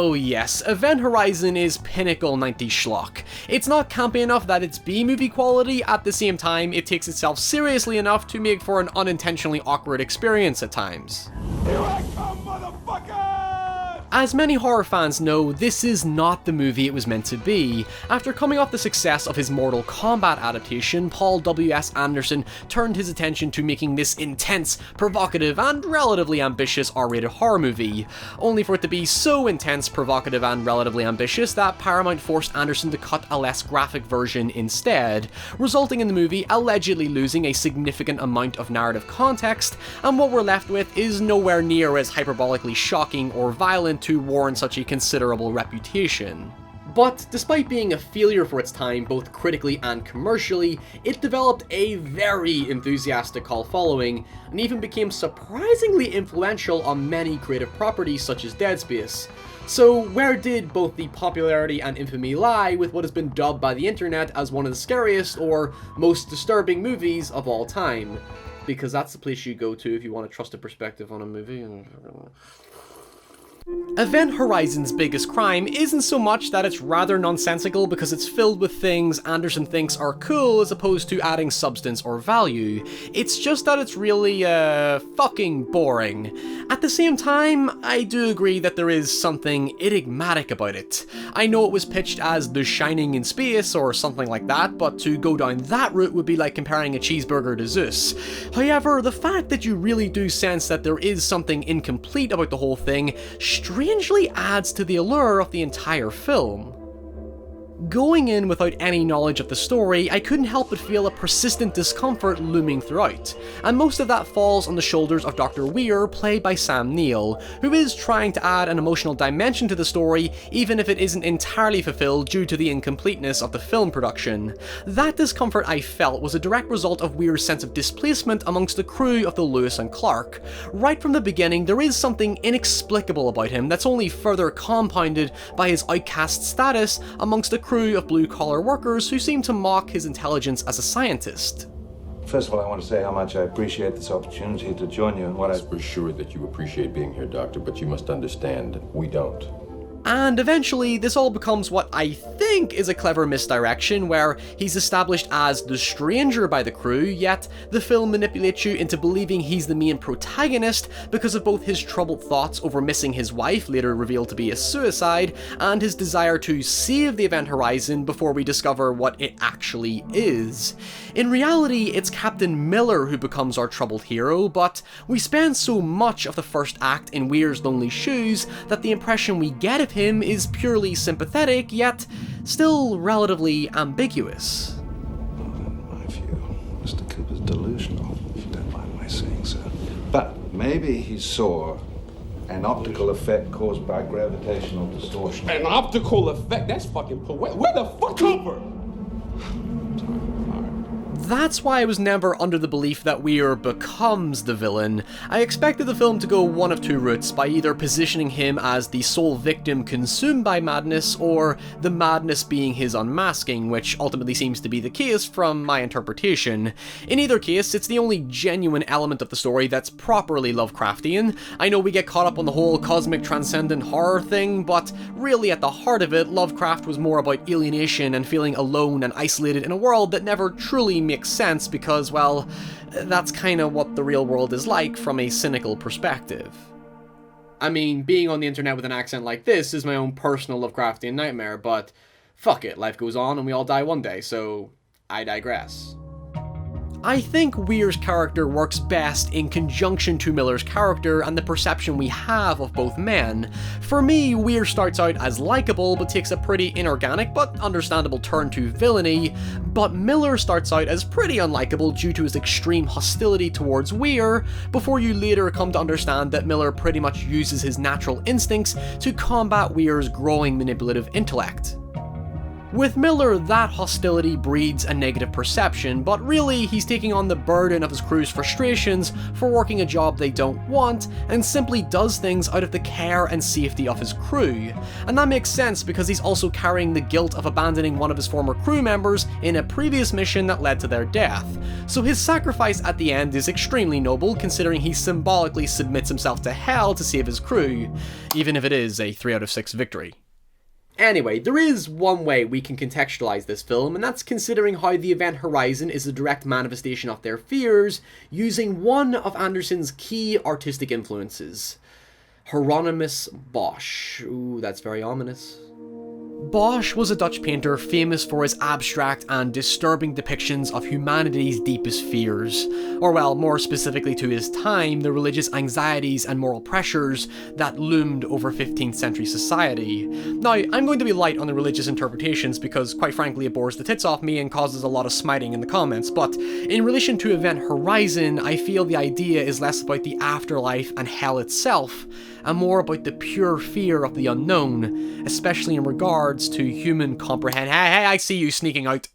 Oh yes, Event Horizon is pinnacle 90s schlock. It's not campy enough that it's B-movie quality, at the same time it takes itself seriously enough to make for an unintentionally awkward experience at times. Here I come, motherfucker! As many horror fans know, this is not the movie it was meant to be. After coming off the success of his Mortal Kombat adaptation, Paul W.S. Anderson turned his attention to making this intense, provocative, and relatively ambitious R-rated horror movie, only for it to be so intense, provocative, and relatively ambitious that Paramount forced Anderson to cut a less graphic version instead, resulting in the movie allegedly losing a significant amount of narrative context, and what we're left with is nowhere near as hyperbolically shocking or violent to warrant such a considerable reputation. But despite being a failure for its time, both critically and commercially, it developed a very enthusiastic cult following, and even became surprisingly influential on many creative properties such as Dead Space. So where did both the popularity and infamy lie with what has been dubbed by the internet as one of the scariest or most disturbing movies of all time? Because that's the place you go to if you want a trusted perspective on a movie. Event Horizon's biggest crime isn't so much that it's rather nonsensical because it's filled with things Anderson thinks are cool as opposed to adding substance or value. It's just that it's really, fucking boring. At the same time, I do agree that there is something enigmatic about it. I know it was pitched as The Shining in space or something like that, but to go down that route would be like comparing a cheeseburger to Zeus. However, the fact that you really do sense that there is something incomplete about the whole thing strangely adds to the allure of the entire film. Going in without any knowledge of the story, I couldn't help but feel a persistent discomfort looming throughout, and most of that falls on the shoulders of Dr. Weir, played by Sam Neill, who is trying to add an emotional dimension to the story, even if it isn't entirely fulfilled due to the incompleteness of the film production. That discomfort I felt was a direct result of Weir's sense of displacement amongst the crew of the Lewis and Clark. Right from the beginning, there is something inexplicable about him that's only further compounded by his outcast status amongst the crew of blue-collar workers who seem to mock his intelligence as a scientist. First of all, I want to say how much I appreciate this opportunity to join you and what We're sure that you appreciate being here, Doctor, but you must understand, we don't. And eventually, this all becomes what I think is a clever misdirection, where he's established as the stranger by the crew, yet the film manipulates you into believing he's the main protagonist because of both his troubled thoughts over missing his wife, later revealed to be a suicide, and his desire to save the Event Horizon before we discover what it actually is. In reality, it's Captain Miller who becomes our troubled hero, but we spend so much of the first act in Weir's lonely shoes that the impression we get of him is purely sympathetic, yet still relatively ambiguous. In my view, Mr. Cooper's delusional, if you don't mind my saying so. But maybe he saw an optical effect caused by gravitational distortion. An optical effect? That's fucking poetic. Where the fuck, Cooper? That's why I was never under the belief that Weir becomes the villain. I expected the film to go one of two routes, by either positioning him as the sole victim consumed by madness, or the madness being his unmasking, which ultimately seems to be the case from my interpretation. In either case, it's the only genuine element of the story that's properly Lovecraftian. I know we get caught up on the whole cosmic transcendent horror thing, but really at the heart of it, Lovecraft was more about alienation and feeling alone and isolated in a world that never truly makes sense because, well, that's kind of what the real world is like from a cynical perspective. I mean, being on the internet with an accent like this is my own personal Lovecraftian nightmare, but fuck it, life goes on and we all die one day, so I digress. I think Weir's character works best in conjunction to Miller's character and the perception we have of both men. For me, Weir starts out as likeable but takes a pretty inorganic but understandable turn to villainy, but Miller starts out as pretty unlikable due to his extreme hostility towards Weir, before you later come to understand that Miller pretty much uses his natural instincts to combat Weir's growing manipulative intellect. With Miller, that hostility breeds a negative perception, but really he's taking on the burden of his crew's frustrations for working a job they don't want, and simply does things out of the care and safety of his crew. And that makes sense because he's also carrying the guilt of abandoning one of his former crew members in a previous mission that led to their death. So his sacrifice at the end is extremely noble, considering he symbolically submits himself to hell to save his crew, even if it is a 3 out of 6 victory. Anyway, there is one way we can contextualize this film, and that's considering how the Event Horizon is a direct manifestation of their fears, using one of Anderson's key artistic influences, Hieronymus Bosch. Ooh, that's very ominous. Bosch was a Dutch painter famous for his abstract and disturbing depictions of humanity's deepest fears, or well, more specifically to his time, the religious anxieties and moral pressures that loomed over 15th century society. Now, I'm going to be light on the religious interpretations because, quite frankly, it bores the tits off me and causes a lot of smiting in the comments, but in relation to Event Horizon, I feel the idea is less about the afterlife and hell itself, and more about the pure fear of the unknown, especially in regards to human comprehension. Hey, I see you sneaking out.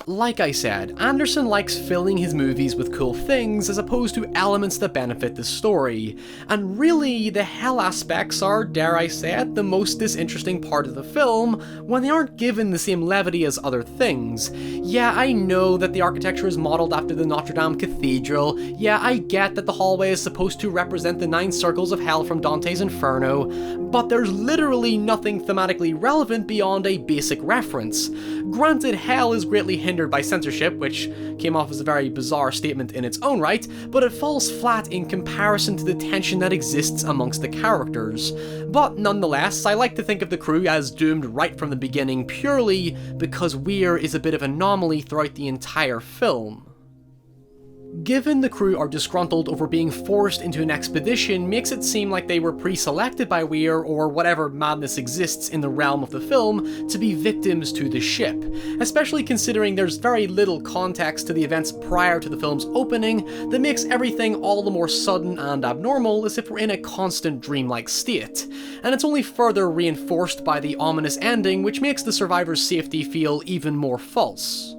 Like I said, Anderson likes filling his movies with cool things as opposed to elements that benefit the story, and really the hell aspects are, dare I say it, the most disinteresting part of the film when they aren't given the same levity as other things. Yeah, I know that the architecture is modelled after the Notre Dame Cathedral, yeah, I get that the hallway is supposed to represent the 9 circles of hell from Dante's Inferno, but there's literally nothing thematically relevant beyond a basic reference. Granted, hell is greatly hindered by censorship, which came off as a very bizarre statement in its own right, but it falls flat in comparison to the tension that exists amongst the characters. But nonetheless, I like to think of the crew as doomed right from the beginning purely because Weir is a bit of an anomaly throughout the entire film. Given the crew are disgruntled over being forced into an expedition makes it seem like they were pre-selected by Weir, or whatever madness exists in the realm of the film, to be victims to the ship, especially considering there's very little context to the events prior to the film's opening that makes everything all the more sudden and abnormal, as if we're in a constant dreamlike state. And it's only further reinforced by the ominous ending, which makes the survivors' safety feel even more false.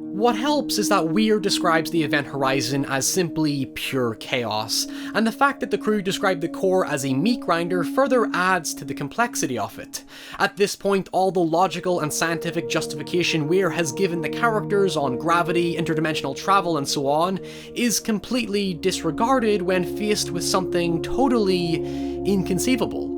What helps is that Weir describes the Event Horizon as simply pure chaos, and the fact that the crew describe the core as a meat grinder further adds to the complexity of it. At this point, all the logical and scientific justification Weir has given the characters on gravity, interdimensional travel, and so on is completely disregarded when faced with something totally inconceivable.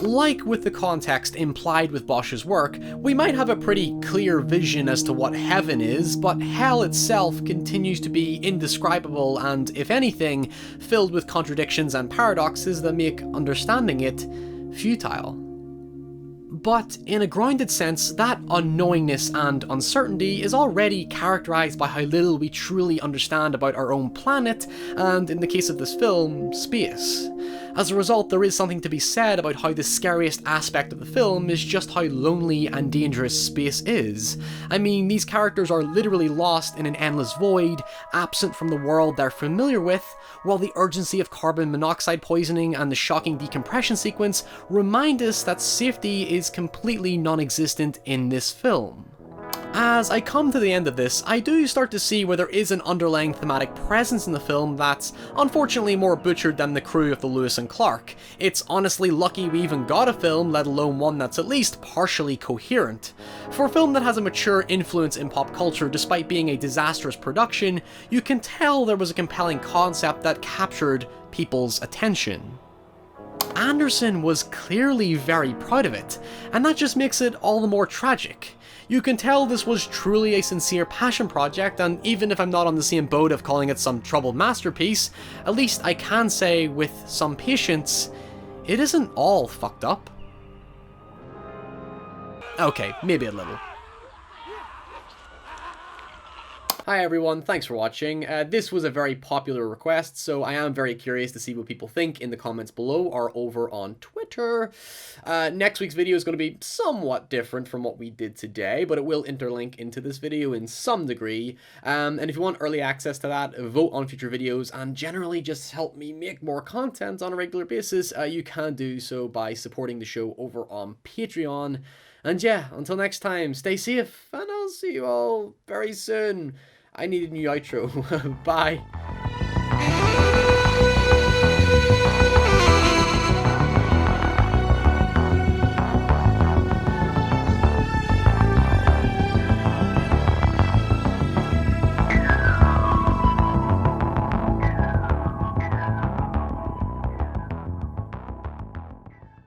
Like with the context implied with Bosch's work, we might have a pretty clear vision as to what heaven is, but hell itself continues to be indescribable and, if anything, filled with contradictions and paradoxes that make understanding it futile. But in a grounded sense, that unknowingness and uncertainty is already characterized by how little we truly understand about our own planet, and in the case of this film, space. As a result, there is something to be said about how the scariest aspect of the film is just how lonely and dangerous space is. I mean, these characters are literally lost in an endless void, absent from the world they're familiar with, while the urgency of carbon monoxide poisoning and the shocking decompression sequence remind us that safety is completely non-existent in this film. As I come to the end of this, I do start to see where there is an underlying thematic presence in the film that's unfortunately more butchered than the crew of the Lewis and Clark. It's honestly lucky we even got a film, let alone one that's at least partially coherent. For a film that has a mature influence in pop culture despite being a disastrous production, you can tell there was a compelling concept that captured people's attention. Anderson was clearly very proud of it, and that just makes it all the more tragic. You can tell this was truly a sincere passion project, and even if I'm not on the same boat of calling it some troubled masterpiece, at least I can say with some patience, it isn't all fucked up. Okay, maybe a little. Hi everyone, thanks for watching. This was a very popular request, so I am very curious to see what people think in the comments below or over on Twitter. Next week's video is going to be somewhat different from what we did today, but it will interlink into this video in some degree. And if you want early access to that, vote on future videos, and generally just help me make more content on a regular basis, you can do so by supporting the show over on Patreon. And yeah, until next time, stay safe, and I'll see you all very soon. I need a new outro. Bye.